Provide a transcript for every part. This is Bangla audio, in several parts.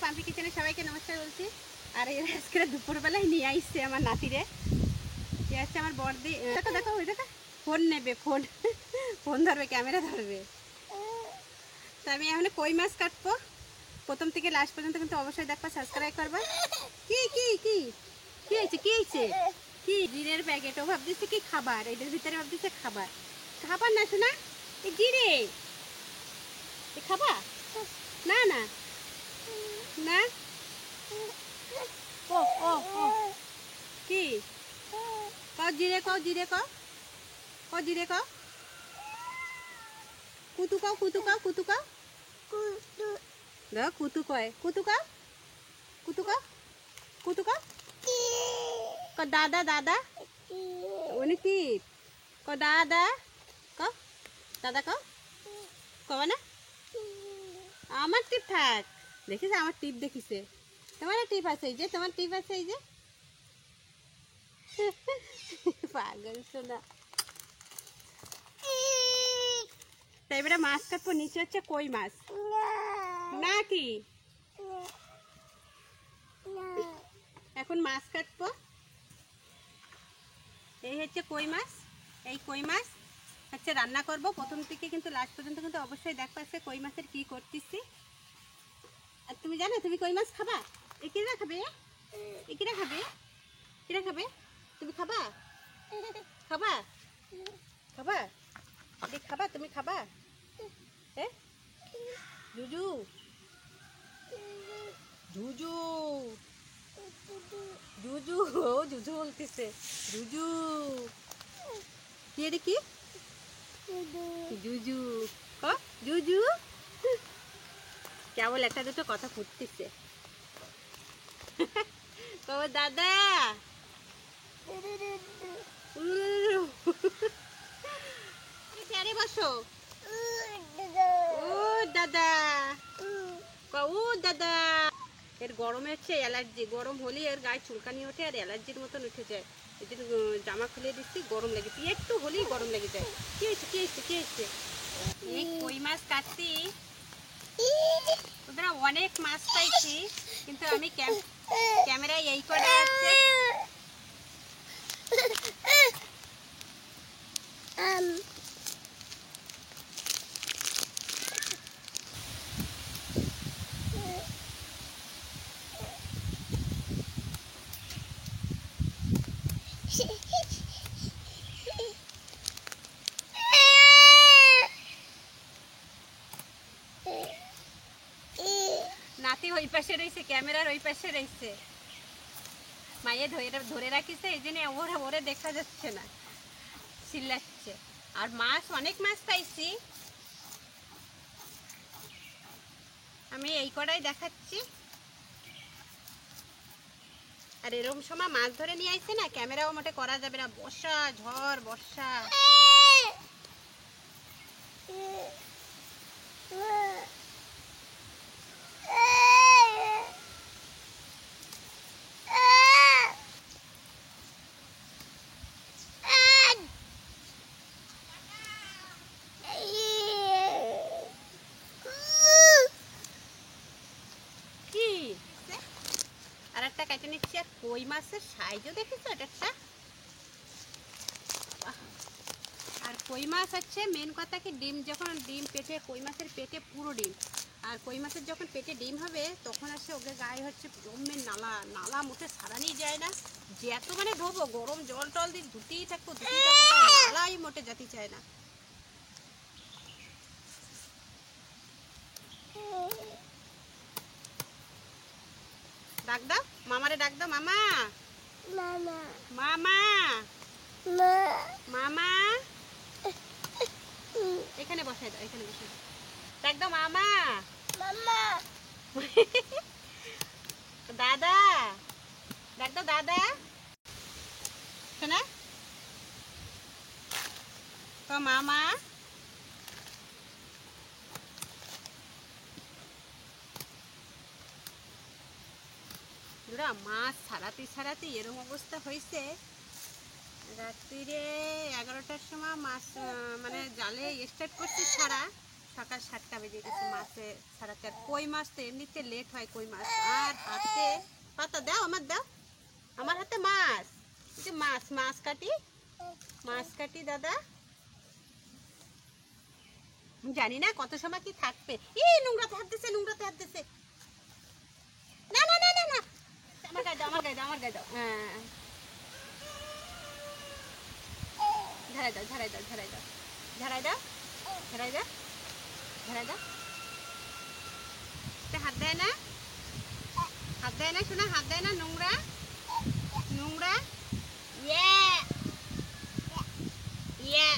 পাম্পি কিচেনে সবাইকে নমস্কার বলছি। আর এর আজকে দুপুরবেলায় নিয়ে আসছে আমার নাতিরে। এ হচ্ছে আমার বড়দি। দেখো দেখো ওই দেখো ফোন নেবে, ফোন ফোন ধরবে, ক্যামেরা ধরবে। তো আমি এখন কই মাছ কাটবো, প্রথম থেকে লাস্ট পর্যন্ত কিন্তু অবশ্যই দেখবা, সাবস্ক্রাইব করবা। কি কি কি কি হয়েছে, কি হয়েছে, কি জিরের প্যাকেট? ও ভাবতেছে কি খাবার, এটার ভিতরে ভাবতেছে খাবার। খাবার না শোনা, এই জিরে খাবা না না না। ও ও ও কি কও জিরে, কও জিরে, কও কও জিরে, কও কুতু, কও কুতু, কও কুতু, কও দেখো কুতু কয়, কুতু কও, কুতু কও, কুতু কও, ক দাদা দাদা উনি কি ক দাদা, কও দাদা, কও কও না। আমার টিপ থাক, দেখিস আমার টিপ দেখিছে, তোমার টিপ আছে এই যে, তোমার টিপ আছে এই যে। পাগল শোনা। তাই এবারে মাছ কাটবো, নিচে হচ্ছে কই মাছ না কি। এখন মাছ কাটবো, এই হচ্ছে কই মাছ। এই কই মাছ হচ্ছে রান্না করব, প্রথম থেকে কিন্তু লাস্ট পর্যন্ত কিন্তু অবশ্যই দেখবা সে কই মাছের কি করতেছি। আর তুমি জানো তুমি কই মাছ খাবা? এ কিরা খাবে, এ কিরা খাবে, কিরা খাবে? তুমি খাবা, খাবা, খাবা, দেখ খাবা, তুমি খাবা? হ্যাঁ জুজু, জুজু, জুজু, ও জুজু বলতেছে, জুজু কি রে কি, জুজু ক জুজু, কেবল একটা দুটো কথা ফুটতেছে। ও দাদা, চেয়ারে বসো, ও দাদা, ও দাদা। এর গরমে হচ্ছে অ্যালার্জি, গরম হলে এর গায়ে চুলকানি ওঠে আর অ্যালার্জির মতন উঠে যায়। এই জন্য জামা খুলে দিচ্ছি, গরম লেগেছে, একটু হলেই গরম লেগে যায়। কি হয়েছে, কি হয়েছে, কি হয়েছে? এই কই মাছ কাটছি, ওদের অনেক মাছ পাইছি, কিন্তু আমি ক্যামেরায় এই করে আছে। নাতি ওই পাশে রয়েছে, ক্যামেরার ওই পাশে রয়েছে, মায়ে ধরে রাখিছে, এই জন্য ওরে দেখা যাচ্ছে না, চিল্লাচ্ছে। আর মাছ অনেক মাছ পাইছি, আমি এই কটাই দেখাচ্ছি। আর এরকম সময় মাছ ধরে নিয়ে আসছে না, ক্যামেরাও মোটে করা যাবে না, বর্ষা ঝড় বর্ষা। আর একটা কেটে নিচ্ছি, আর কই মাছের সাইজও দেখেছো এটা একটা। আর কই মাছ হচ্ছে মেন কথা কি, ডিম যখন ডিম পেটে, কই মাছের পেটে পুরো ডিম, আর কই মাছের যখন পেটে ডিম হবে তখন আসে ওকে গায়ে হচ্ছে জমের নালা, নালা মুখে সারানি যায় না, যে এত মানে ধোবো, গরম জল টল দিয়ে ধুতেই থাকবো, নালাই মোটে যেতে চায় না। ডাক দাও মামারে, ডাক দাও মামা, মামা, মামা, মামা, এখানে বসাই দাও, এখানে বসাই দাও, ডাক দাও মামা, মামা, দাদা, ডাক দাও দাদা, শোনা তো মামা। মাছ ছাড়াতে এরকম অবস্থা হয়েছে, রাত্রিরে 11টার সময় মাছ মানে জালে স্টার্ট করছি ছাড়া, সকাল 7টা বেজে গেছে, মাছে ছাড়াতে। আর কই মাছ তো এমনিতে লেট হয় কই মাছ। আর হাতে পাতা দাও, দাও আমার হাতে মাছ, এই যে মাছ কাটি দাদা। জানি না কত সময় কি থাকবে। এই নোংরাতে হাত দিছে, না না না না না, আমার গায়ে দাও, আমার গায়ে দাও। হ্যাঁ, ঝাড়াই দাও, ঝাড়াই দাও, ঝাড়াই দাও, ঝাড়াই দাও, ঝাড়াই দাও, ঝাড়াই দাও। হাত দেয় না, হাত দেয় না শোনা, হাত দেয় না, নোংরা নোংরা। ইয়ে ইয়ে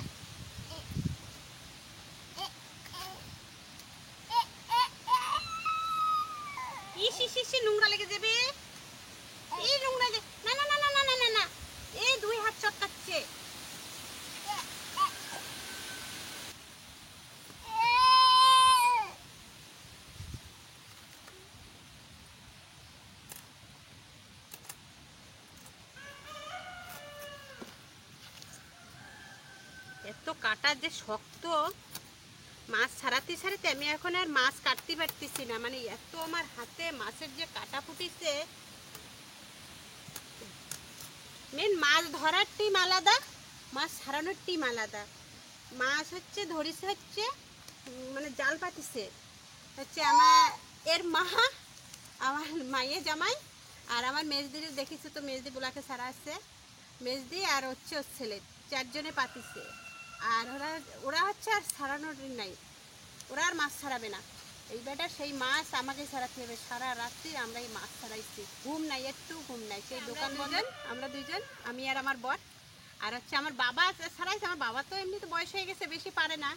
ইসি নোংরা লেগে যাবে। এই নোংরা, না না না না না না না না, এই 2 হাত চটকাচ্ছে। এত কাটা যে শক্ত, মাছ ছাড়াতে ছাড়াতে আমি এখন আর মাছ কাটতে পারতেছি না। মানে এত আমার হাতে মাছের যে কাটা ফুটিছে। মেন মাছ ধরার টিম আলাদা, মাছ ছাড়ানোর টিম আলাদা। মাছ হচ্ছে ধরিছে, হচ্ছে মানে জাল পাতিছে হচ্ছে আমার এর মা, আমার মাইয়ে জামাই, আর আমার মেজদির দেখিছে তো, মেজদি বোলাকে ছাড়া আছে, মেজদি আর হচ্ছে ওর ছেলে, 4 জনে পাতিছে। আর ওরা হচ্ছে আর ছাড়ানোর নাই, ওরা আর মাছ ছাড়াবে না। এই বেটা সেই মাছ আমাকে ছাড়াতে হবে। সারা রাত্রি আমরা এই মাছ ছাড়াইছি, ঘুম নাই, একটু ঘুম নাই। সেই দোকান বন্ধ, আমরা 2 জন, আমি আর আমার বর। আর হচ্ছে আমার বাবা ছাড়াইছে। আমার বাবা তো এমনি তো বয়স হয়ে গেছে, বেশি পারে না।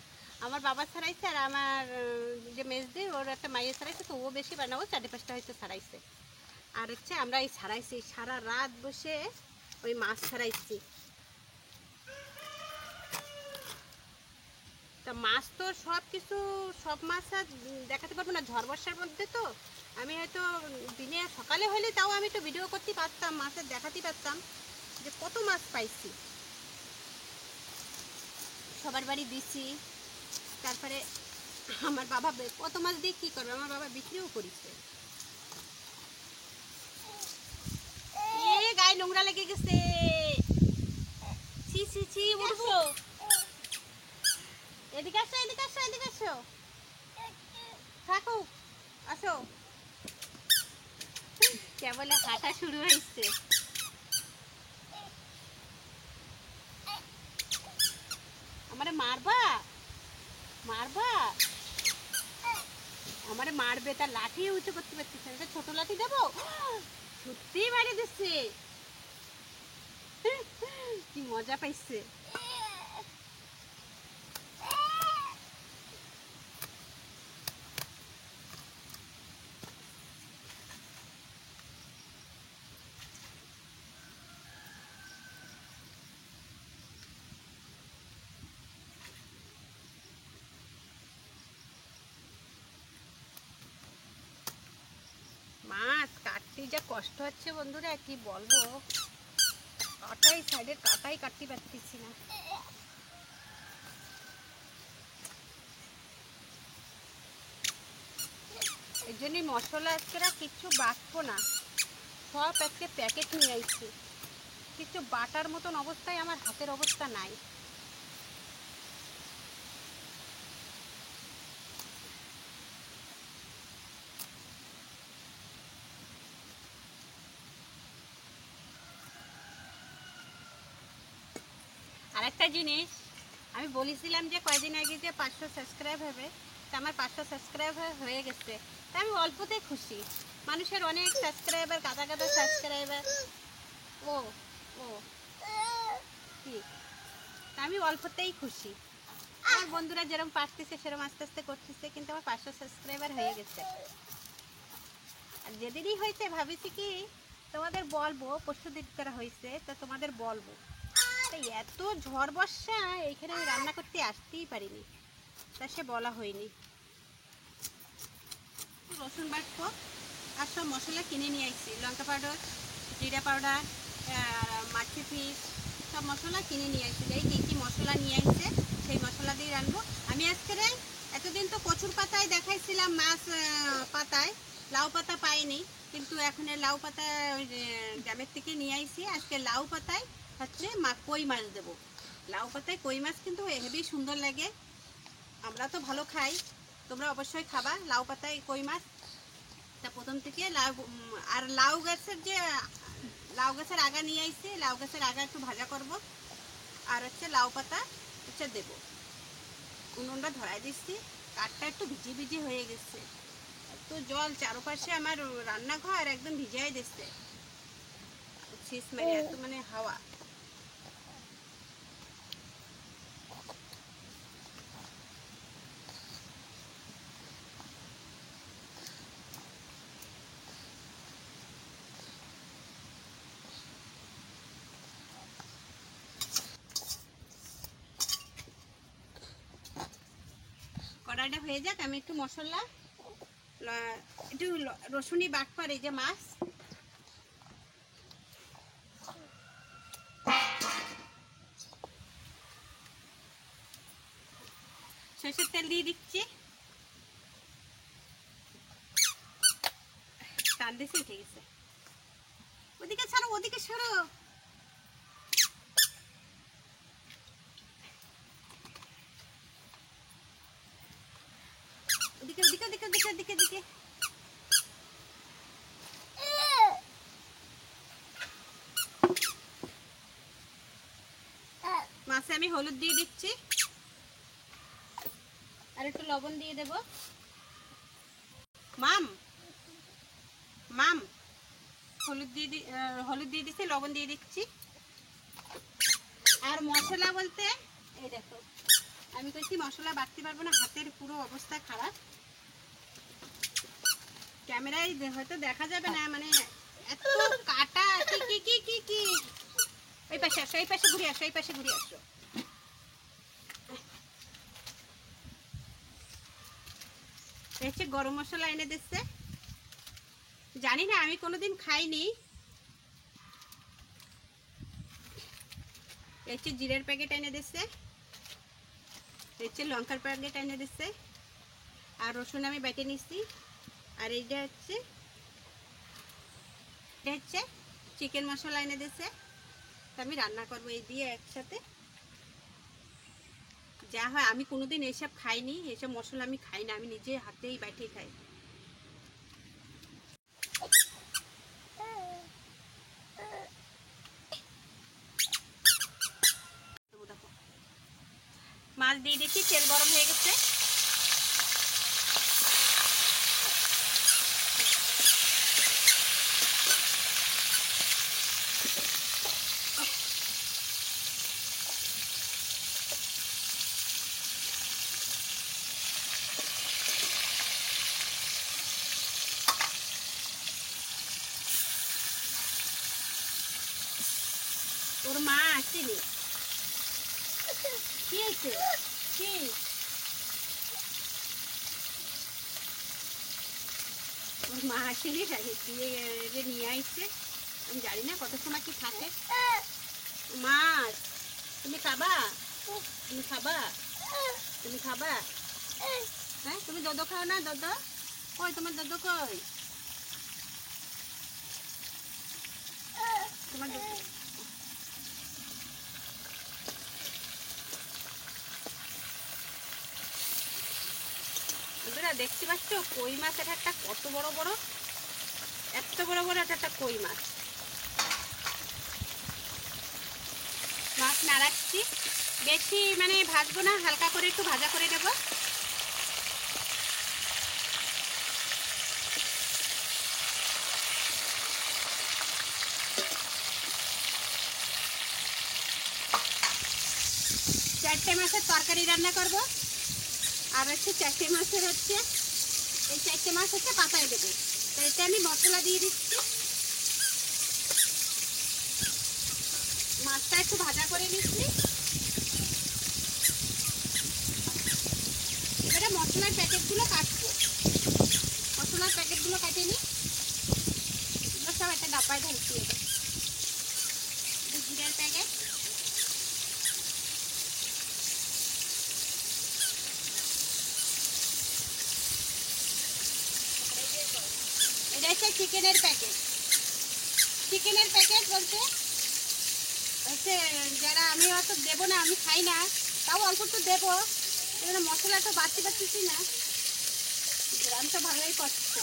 আমার বাবা ছাড়াইছে, আর আমার যে মেজদি, ওর একটা মাইয়ে ছাড়াইছে, তো ও বেশি পারে না, ও 4-5টা হয়তো ছাড়াইছে। আর হচ্ছে আমরা এই ছাড়াইছি, সারা রাত বসে ওই মাছ ছাড়াইছি। তা মাছ তো সব মাছ আর দেখাতে পারবো না, ঝড় বর্ষার মধ্যে তো। আমি হয়তো দিনে সকালে হলে তাও আমি তো ভিডিও করতে পারতাম, মাছের দেখাতে পারতাম যে কত মাছ পাইছি। সবার বাড়ি দিছি। তারপরে আমার বাবা কত মাছ দিয়ে কী করবে, আমার বাবা বিক্রিও করেছে। গায়ে নোংরা লেগে গেছে। ছি ছি ছি, উঠবো। এদিকে আসো, এদিকে আসো, এদিকে আসো, থাকো, আসো। কেবল হাঁটা শুরু হয়েছে। আমারে মারবা, আমারে মারবে, তার লাঠি উঁচু করতে পারতেছে না। ছোট লাঠি দেবো, সত্যি মারি দিচ্ছে। কি মজা পাইছে। মাছ কাটতে যা কষ্ট হচ্ছে বন্ধুরা, কি বলবো। কাটাই সাইডের কাটাই কাটতে পারতেছি না। এর জন্যই মশলা আজকে কিচ্ছু বাটবো না, সব আজকে প্যাকেট নিয়ে আসছি। কিছু বাটার মতন অবস্থায় আমার হাতের অবস্থা নাই। আরেকটা জিনিস আমি বলেছিলাম যে কয়দিন আগে যে 500 সাবস্ক্রাইব হবে, তা আমার 500 সাবস্ক্রাইব হয়ে গেছে। তা আমি অল্পতেই খুশি। মানুষের অনেক সাবস্ক্রাইবার, গাদা গাদা সাবস্ক্রাইবার। ও ও কি, তা আমি অল্পতেই খুশি। আমার বন্ধুরা যেরকম পারতেছে সেরকম আস্তে আস্তে করতেছে, কিন্তু আমার 500 সাবস্ক্রাইবার হয়ে গেছে। আর যেদিনই হয়েছে ভাবিছি কি তোমাদের বলবো, পরশু দিন করা হয়েছে, তা তোমাদের বলবো। তাই এত ঝড় বর্ষা, এইখানে আমি রান্না করতে আসতেই পারিনি, তা সে বলা হয়নি। রসুন বাটবো, আর সব মশলা কিনে নিয়ে আসছি। লঙ্কা পাউডার, জিরা পাউডার, মাছি পিস, সব মশলা কিনে নিয়ে আসছি। এই কী কী মশলা নিয়ে আসছে সেই মশলা দিয়ে রানবো। আমি আজকে এতদিন তো কচুর পাতায় দেখাইছিলাম, মাছ পাতায়, লাউ পাতা পাইনি, কিন্তু এখন লাউ পাতা গ্রামের থেকে নিয়ে আইছি। আজকে লাউ পাতায় হচ্ছে কই মাছ দেবো। লাউ পাতায় কই মাছ কিন্তু হেবি সুন্দর লাগে, আমরা তো ভালো খাই, তোমরা অবশ্যই খাবা লাউ পাতায় কই মাছ। তা প্রথম থেকে লাউ আর লাউ গাছের আগা নিয়ে আইছি, লাউ গাছের আগা একটু ভাজা করব, আর হচ্ছে লাউ পাতা হচ্ছে দেবো। উনুনটা ধরাই দিচ্ছি, কাঠটা একটু ভিজি ভিজি হয়ে গেছে, তো জল চারপাশে আমার রান্নাঘর একদম ভিজাই দিচ্ছে, এত মানে হাওয়া। কড়াইটা হয়ে যাক, আমি একটু মশলা, একটু রসুনি বাটপার, এই যে মাছ, সরষের তেল দিয়ে দিচ্ছি, টান দিছে উঠে গেছে, ওদিকে ছাড়ো, ওদিকে সরো, ওদিকে ওদিকে ওদিকে ওদিকে ওদিকে ওদিকে। মাছে আমি হলুদ দিয়ে দিচ্ছি, আর একটু লবণ দিয়ে দেব। মাম মাম হলুদ দিয়ে দিচ্ছি, লবণ দিয়ে দিচ্ছি। আর মশলা বলতে এই দেখো, আমি কইছি মশলা বাটতে পারবো না, হাতের পুরো অবস্থা খারাপ, ক্যামেরায় হয়তো দেখা যাবে না, মানে এত কাটা, কি কি কি কি কি। ওই পাশে আসো, এই পাশে ঘুরে আসো, এই পাশে ঘুরে আসো। হচ্ছে গরম মশলা এনে দিচ্ছে, জানি না, আমি কোনোদিন খাইনি। হচ্ছে জিরের প্যাকেট এনে দিচ্ছে, হচ্ছে লঙ্কার প্যাকেট এনে দিচ্ছে, আর রসুন আমি বেটে নিচ্ছি। আর এইটা হচ্ছে চিকেন মশলা এনে দিচ্ছে, তো আমি রান্না করবো এই দিয়ে একসাথে। যা হয়, আমি কোনোদিন এইসব খাইনি, এইসব মশলা আমি খাই না, আমি নিজে হাতেই বেটে খাই। মাছ দিয়ে দিচ্ছি, তেল গরম হয়ে গেছে, ওর মা আসেনি, কি হয়েছে কি? ওর মা আসেনি, দিয়ে নিয়ে আসছে, আমি জানি না কত সময় কি থাকে। মাছ তুমি খাবা, তুমি খাবা, তুমি খাবা, হ্যাঁ তুমি দদো খাও না? দদো কই, তোমার দদো কই? তোমার দেখতে পাচ্ছ কই মাছ, এটা একটা কত বড় বড়, এত বড় বড় একটা কই মাছ। মাছ নাড়াচ্ছি, বেশি মানে ভাজবো না, হালকা করে একটু ভাজা করে দেবো। চারটে মাছের তরকারি রান্না করব, আর হচ্ছে চারটে মাছের হচ্ছে, এই চারটে মাছ হচ্ছে পাতায় দেবো। তো এটা আমি মশলা দিয়ে দিচ্ছি, মাছটা একটু ভাজা করে নিচ্ছি। এবারে মশলার প্যাকেটগুলো কাটবো, মশলার প্যাকেটগুলো কাটে নিই, সব একটা ডাব্বায় ঢালছি। জিরের প্যাকেট, হচ্ছে চিকেনের প্যাকেট। চিকেনের প্যাকেট বলতে হচ্ছে যারা, আমি অত দেবো না, আমি খাই না, তাও অল্প একটু দেবো। এখানে মশলা তো বাড়তে পারতেছি না, গ্রাম তো ভালোই পড়ছে।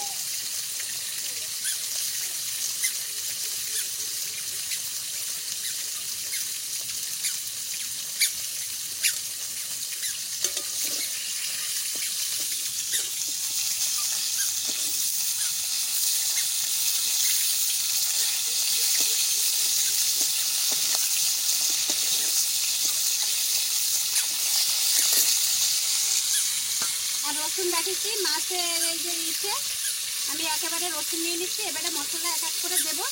আর রসুন রাখেছি মাছের এই যে ইসে, আমি একেবারে রসুন নিয়ে নিচ্ছি। এবারে মশলা এক এক করে দেবো।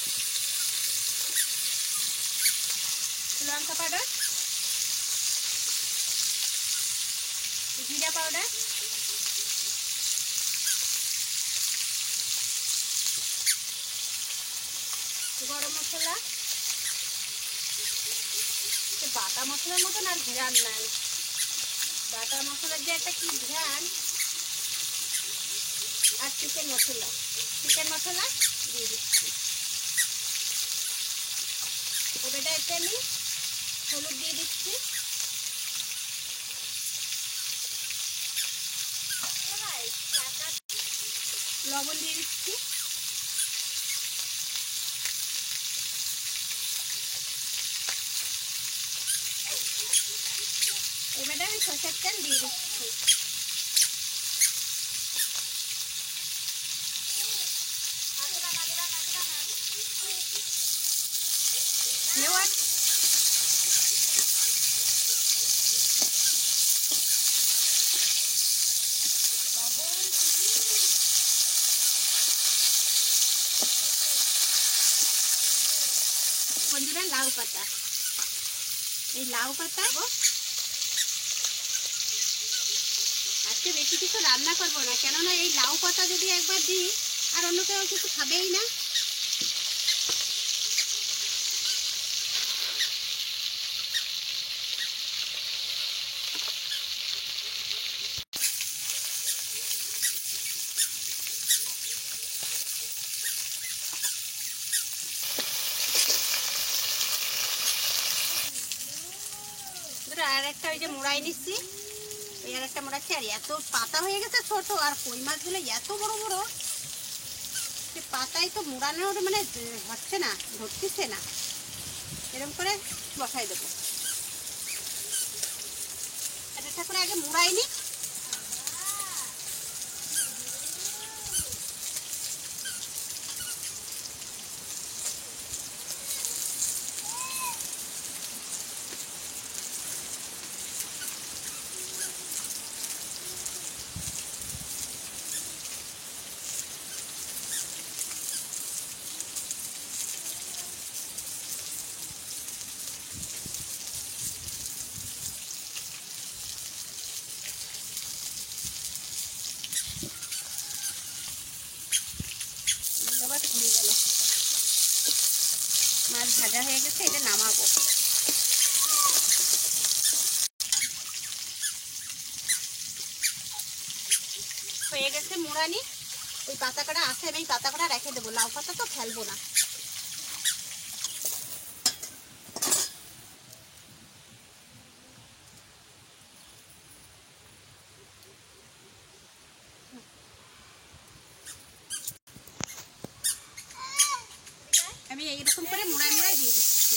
লঙ্কা পাউডার, জিরা পাউডার, গরম মশলা। বাটা মশলার মতন আর ঘ্রাণ নাই, বাটা মশলার যে একটা কি ঘ্রাণ। আর চিকেন মশলা, চিকেন মশলা দিয়ে দিচ্ছি। এবারে এতে আমি হলুদ দিয়ে দিচ্ছি, লবণ দিয়ে দিচ্ছি, এবারে আমি সরষের তেল দিয়ে দিচ্ছি। দিবেন লাউ পাতা, এই লাউ পাতা। আজকে বেশি কিছু রান্না করবো না, কেননা এই লাউ পাতা যদি একবার দিই আর অন্য কেউ কিছু খাবেই না। আর একটা ওই যে মোড়াই নিচ্ছি, ওই আর একটা মোড়াচ্ছি। আর এত পাতা হয়ে গেছে ছোট, আর কই মাছগুলো এত বড় বড়, সে পাতায় তো মোড়ানোর মানে হচ্ছে না, ধরতেছে না। এরকম করে বসাই দেবো। একটা করে আগে মোড়াই নি। মাছ ভাজা হয়ে গেছে, এটা নামাবো। হয়ে গেছে মোড়ানি। ওই পাতা কটা আছে, আমি পাতা কটা রেখে দেবো, লাউ পাতা তো ফেলবো না। আমি এইরকম করে মোড়াই মোড়াই দিয়ে দিচ্ছি।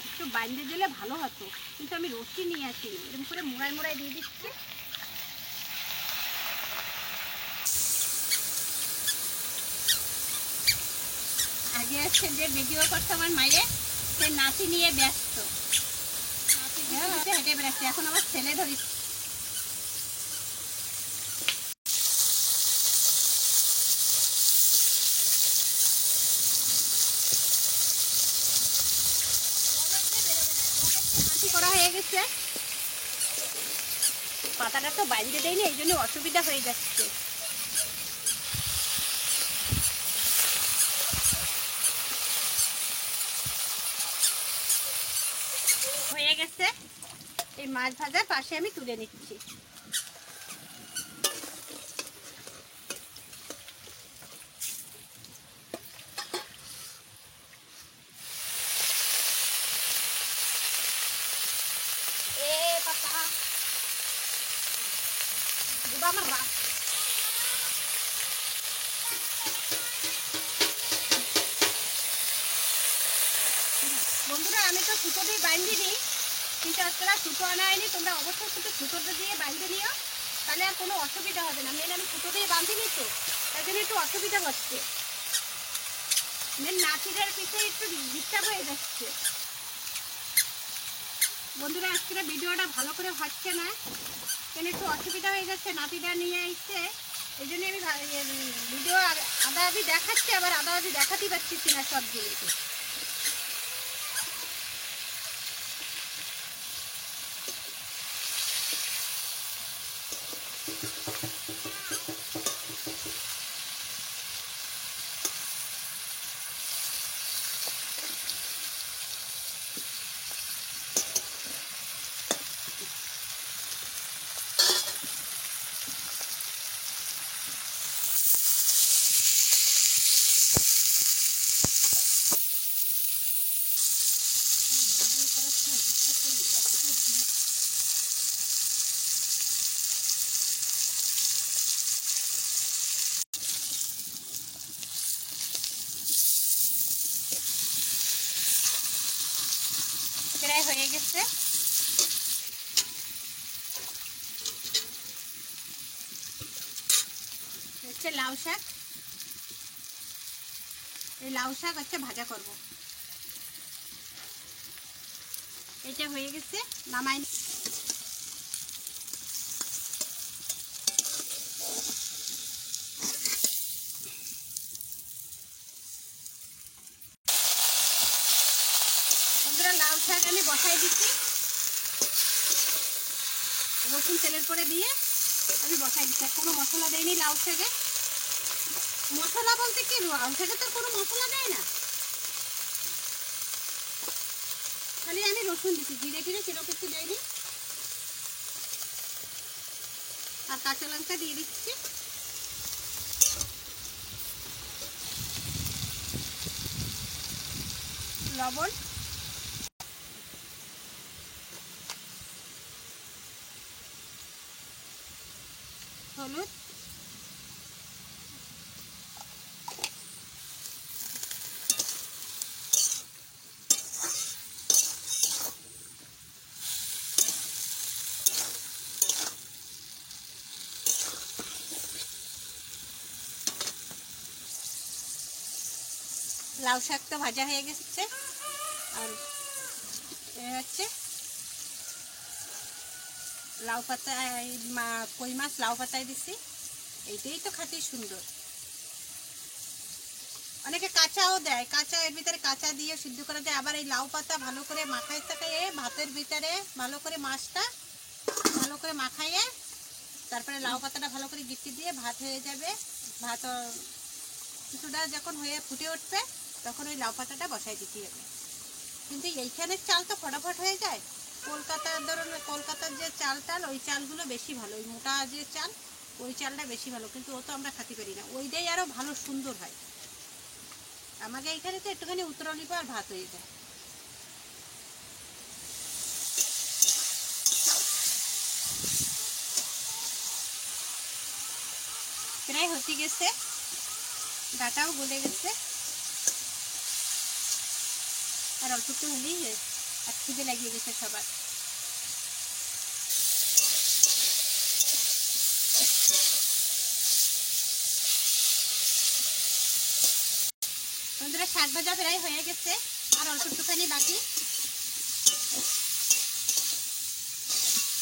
একটু বাইন্দে দিলে ভালো হতো, কিন্তু আমি রুটি নিয়ে আসিনি। এরকম করে মোড়াই মোড়াই দিয়ে দিচ্ছি। আগে হচ্ছে যে ভিডিও করতো আমার মায়ের, সে নাতি নিয়ে ব্যস্ত, হেঁটে বেড়াচ্ছে। এখন আবার ছেলে ধরি। করা হয়ে গেছে, পাতাটা তো বাইরে দেয়নি, এই জন্য অসুবিধা হয়ে যাচ্ছে। হয়ে গেছে, এই মাছ ভাজার পাশে আমি তুলে নিচ্ছি। বন্ধুরা আমি তো সুতো দিয়ে বাঁধিনি, কিন্তু আজকাল সুতো আনা হয়নি, তোমরা অবশ্যই শুধু সুতোটা দিয়ে বাঁধে নিও, তাহলে আর কোনো অসুবিধা হবে না। মেন আমি সুতো দিয়ে বাঁধিনি তো, তাই জন্য একটু অসুবিধা হচ্ছে। মেন নাতিদের পিছিয়ে একটু ডিস্টার্ব হয়ে যাচ্ছে। বন্ধুরা আজকের ভিডিওটা ভালো করে হচ্ছে না, কেন একটু অসুবিধা হয়ে যাচ্ছে, নাতিটা নিয়ে আসছে, এই জন্য আমি ভিডিও আধা আধি দেখাচ্ছি, আবার আধা আধি দেখাতে পারছি না সব জিনিস। প্রায় হয়ে গেছে। হচ্ছে লাউ শাক, এই লাউ শাক হচ্ছে ভাজা করব। এটা হয়ে গেছে, নামাই। বন্ধুরা লাউ শাক আমি বসাই দিচ্ছি, রসুন তেলের পরে দিয়ে আমি বসাই দিচ্ছি। কোনো মশলা দেয়নি লাউ শাকে। মশলা বলতে কি, লাউ শাকে তো কোনো মশলা দেয় না, খালি আমি রসুন দিচ্ছি, জিরে টিরে সেরকম কিছু দেয়নি। আর কাঁচা লঙ্কা দিয়ে দিচ্ছি, লবণ, হলুদ, লাউ শাক তো ভাজা হয়ে গেছে। আর হচ্ছে লাউ পাতা, কই মাছ লাউ পাতায় দিচ্ছি, এইটাই তো খেতে সুন্দর। অনেকে কাঁচাও দেয়, কাঁচা এর ভিতরে কাঁচা দিয়ে সিদ্ধ করে দেয়। আবার এই লাউ পাতা ভালো করে মাখাই থাকাইয়ে ভাতের ভিতরে ভালো করে মাছটা ভালো করে মাখাইয়ে, তারপরে লাউ পাতাটা ভালো করে গিট্টি দিয়ে ভাত হয়ে যাবে। ভাত কিছুটা যখন হয়ে ফুটে উঠবে তখন ওই লাউ পাতাটা বসাই দিতে হবে। কিন্তু এইখানের চাল তো ফটাফট হয়ে যায়। কলকাতার ধরুন, কলকাতার যে চাল ওই চালগুলো বেশি ভালো, ওই মোটা যে চাল ওই চালটা বেশি ভালো, কিন্তু ও তো আমরা খেতে পারি না, ওইটাই আরও ভালো সুন্দর হয়। আমাকে এইখানে তো একটুখানি উত্তরণি আর ভাত হয়ে যায়। প্রায় হতে গেছে, ডাটাও গলে গেছে, আর অল্প একটু হলেই আর খিদে লাগিয়ে গেছে সবার। বন্ধুরা শাক ভাজা প্রায় হয়ে গেছে, আর অল্প একটুখানি বাকি।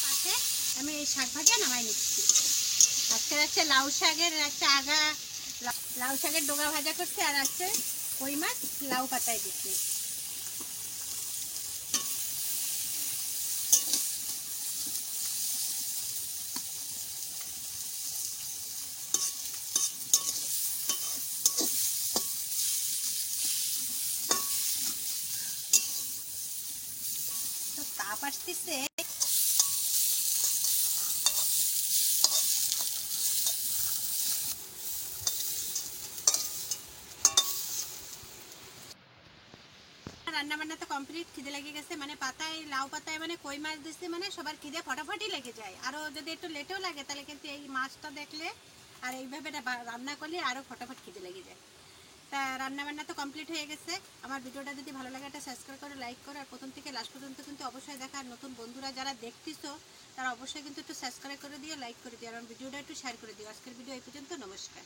পাশে আমি এই শাক ভাজা নামাই নিচ্ছি। আজকে হচ্ছে লাউ শাকের একটা আগা, লাউ শাকের ডোগা ভাজা করছে, আর আছে কই মাছ লাউ পাতায় দিচ্ছি। তো তাপ আসতেছে, রান্না বান্না তো কমপ্লিট, খিদে লেগে গেছে, মানে পাতায় লাউ পাতায় মানে কই মাছ দিচ্ছে, মানে সবার খিদে ফটাফটই লেগে যায়। আরও যদি একটু লেটেও লাগে তাহলে কিন্তু এই মাছটা দেখলে আর এইভাবে রান্না করলে আরও ফটাফট খিদে লেগে যায়। তা রান্না বান্না তো কমপ্লিট হয়ে গেছে। আমার ভিডিওটা যদি ভালো লাগে একটা সাবস্ক্রাইব করো, লাইক করো, আর প্রথম থেকে লাস্ট পর্যন্ত কিন্তু অবশ্যই দেখা। আর নতুন বন্ধুরা যারা দেখতেছো তারা অবশ্যই কিন্তু একটু সাবস্ক্রাইব করে দিও, লাইক করে দিও, আর আমার ভিডিওটা একটু শেয়ার করে দিও। আজকের ভিডিও এই পর্যন্ত, নমস্কার।